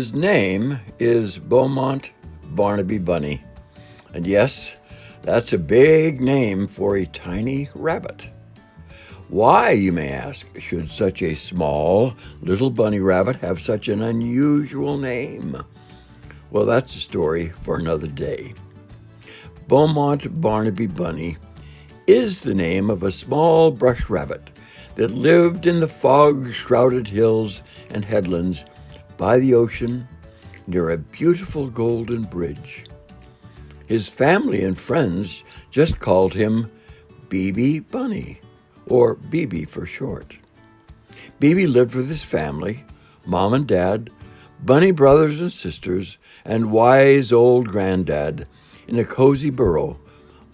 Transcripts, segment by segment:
His name is Beaumont Barnaby Bunny. And yes, that's a big name for a tiny rabbit. Why, you may ask, should such a small little bunny rabbit have such an unusual name? Well, that's a story for another day. Beaumont Barnaby Bunny is the name of a small brush rabbit that lived in the fog-shrouded hills and headlands by the ocean near a beautiful golden bridge. His family and friends just called him BB Bunny, or BB for short. BB lived with his family, mom and dad, bunny brothers and sisters, and wise old granddad in a cozy burrow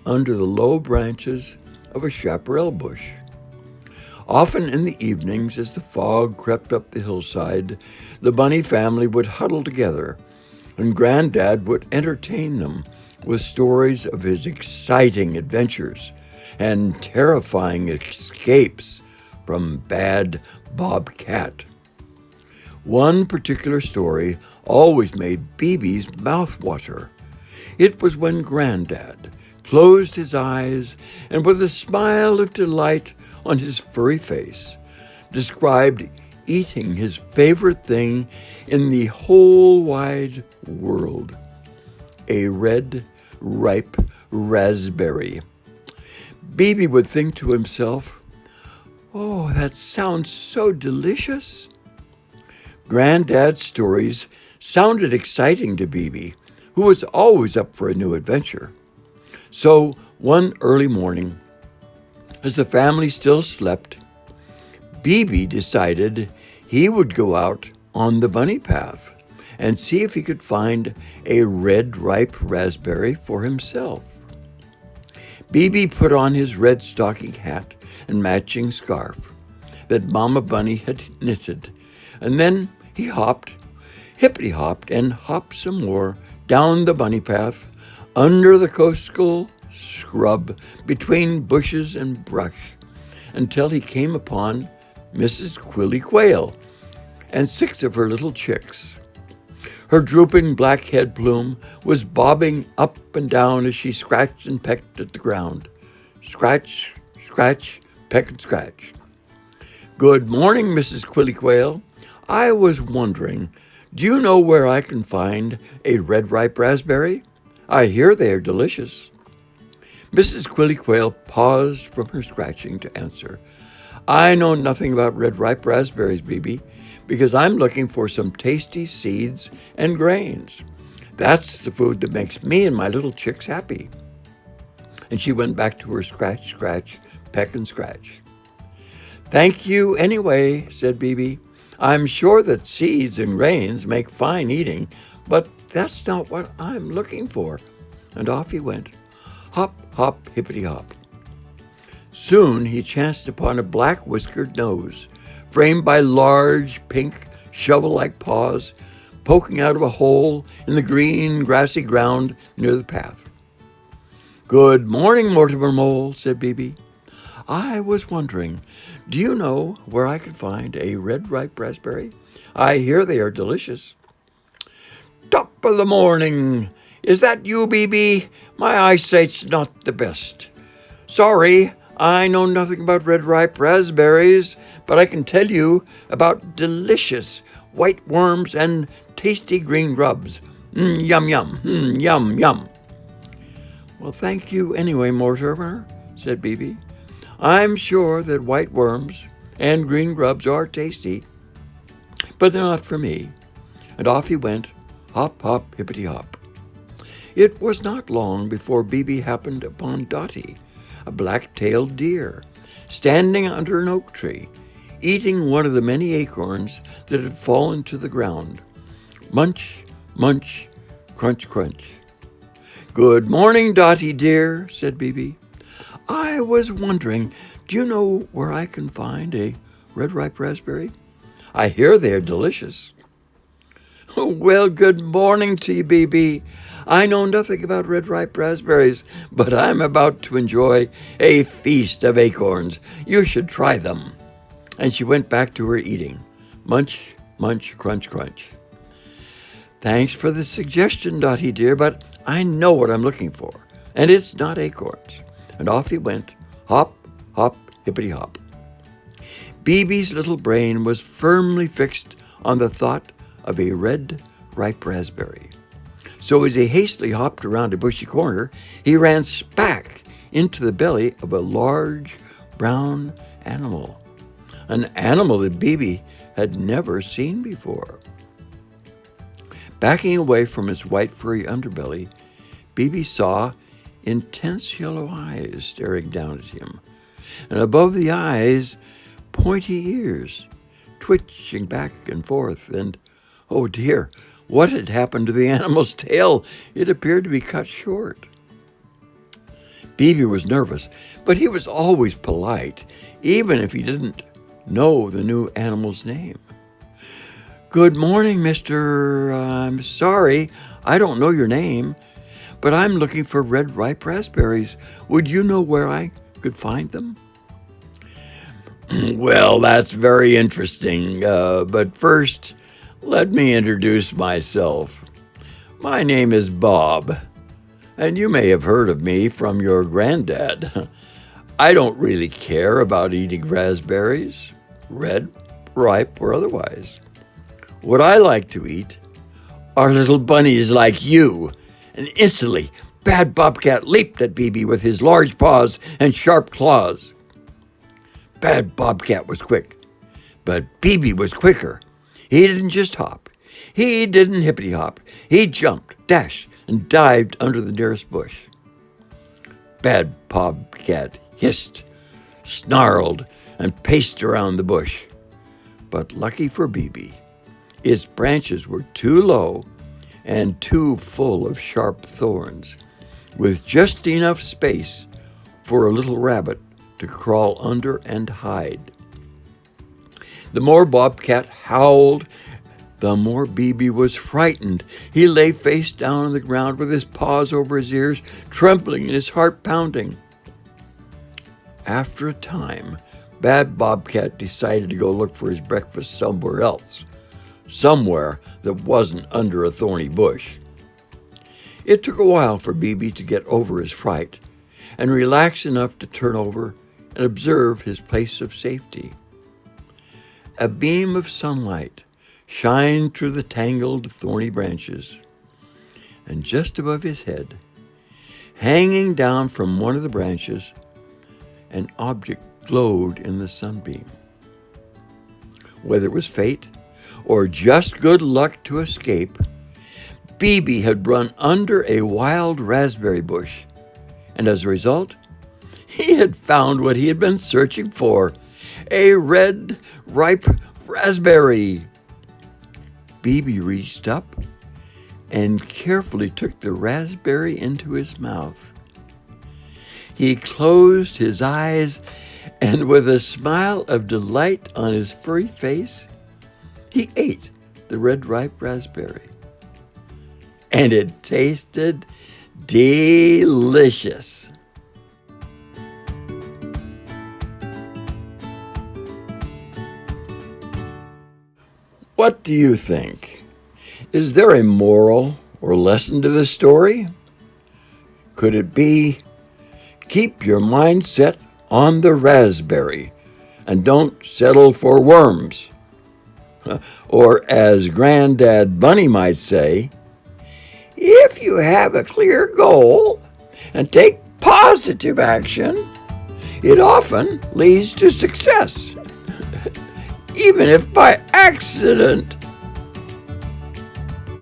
under the low branches of a chaparral bush. Often in the evenings, as the fog crept up the hillside, the bunny family would huddle together, and Granddad would entertain them with stories of his exciting adventures and terrifying escapes from bad Bobcat. One particular story always made BB's mouth water. It was when Granddad closed his eyes and with a smile of delight on his furry face, described eating his favorite thing in the whole wide world, a red, ripe raspberry. BB would think to himself, "Oh, that sounds so delicious." Granddad's stories sounded exciting to BB, who was always up for a new adventure. So one early morning, as the family still slept, BB decided he would go out on the bunny path and see if he could find a red, ripe raspberry for himself. BB put on his red stocking hat and matching scarf that Mama Bunny had knitted, and then he hopped, hippity-hopped, and hopped some more down the bunny path, under the coastal scrub, between bushes and brush, until he came upon Mrs. Quilly Quail and 6 of her little chicks. Her drooping black head plume was bobbing up and down as she scratched and pecked at the ground. Scratch, scratch, peck and scratch. "Good morning, Mrs. Quilly Quail. I was wondering, do you know where I can find a red ripe raspberry? I hear they are delicious." Mrs. Quilly Quail paused from her scratching to answer. "I know nothing about red ripe raspberries, BB, because I'm looking for some tasty seeds and grains. That's the food that makes me and my little chicks happy." And she went back to her scratch, scratch, peck and scratch. "Thank you anyway," said BB. "I'm sure that seeds and grains make fine eating, but that's not what I'm looking for." And off he went. Hop, hop, hippity-hop. Soon he chanced upon a black whiskered nose, framed by large, pink, shovel-like paws, poking out of a hole in the green, grassy ground near the path. "Good morning, Mortimer Mole," said BB. "I was wondering, do you know where I can find a red ripe raspberry? I hear they are delicious." "Top of the morning! Is that you, BB? My eyesight's not the best. Sorry, I know nothing about red ripe raspberries, but I can tell you about delicious white worms and tasty green grubs. Yum, yum, yum, yum." "Well, thank you anyway, Mortimer," said BB. "I'm sure that white worms and green grubs are tasty, but they're not for me." And off he went, hop, hop, hippity-hop. It was not long before BB happened upon Dotty, a black-tailed deer, standing under an oak tree, eating one of the many acorns that had fallen to the ground. Munch, munch, crunch, crunch. "Good morning, Dotty dear," said BB. "I was wondering, do you know where I can find a red ripe raspberry? I hear they are delicious." "Well, good morning to you, BB. I know nothing about red ripe raspberries, but I'm about to enjoy a feast of acorns. You should try them." And she went back to her eating. Munch, munch, crunch, crunch. Thanks for the suggestion, Dottie dear, but I know what I'm looking for, and it's not acorns. And off he went, hop, hop, hippity hop. Beebe's little brain was firmly fixed on the thought of a red, ripe raspberry. So as he hastily hopped around a bushy corner, he ran smack into the belly of a large, brown animal. An animal that Beebe had never seen before. Backing away from his white furry underbelly, Beebe saw intense yellow eyes staring down at him, and above the eyes, pointy ears twitching back and forth, and, oh dear, what had happened to the animal's tail? It appeared to be cut short. Beebe was nervous, but he was always polite, even if he didn't know the new animal's name. Good morning, mister. I'm sorry, I don't know your name, but I'm looking for red ripe raspberries. Would you know where I could find them? Well, that's very interesting, but first, let me introduce myself. My name is Bob, and you may have heard of me from your granddad. I don't really care about eating raspberries, red, ripe, or otherwise. What I like to eat are little bunnies like you. And instantly, Bad Bobcat leaped at Beebe with his large paws and sharp claws. Bad Bobcat was quick, but Beebe was quicker. He didn't just hop. He didn't hippity hop. He jumped, dashed, and dived under the nearest bush. Bad Bobcat hissed, snarled, and paced around the bush. But lucky for Beebe, its branches were too low and too full of sharp thorns, with just enough space for a little rabbit to crawl under and hide. The more Bobcat howled, the more Beebe was frightened. He lay face down on the ground with his paws over his ears, trembling and his heart pounding. After a time, Bad Bobcat decided to go look for his breakfast somewhere else, somewhere that wasn't under a thorny bush. It took a while for Beebe to get over his fright and relax enough to turn over and observe his place of safety. A beam of sunlight shined through the tangled, thorny branches, and just above his head, hanging down from one of the branches, an object glowed in the sunbeam. Whether it was fate or just good luck to escape, Beebe had run under a wild raspberry bush, and as a result, he had found what he had been searching for, a red, ripe raspberry. Beebe reached up and carefully took the raspberry into his mouth. He closed his eyes, and with a smile of delight on his furry face, he ate the red, ripe raspberry. And it tasted delicious. What do you think? Is there a moral or lesson to this story? Could it be, keep your mind set on the raspberry and don't settle for worms? Or as Granddad Bunny might say, if you have a clear goal and take positive action, it often leads to success, even if by accident.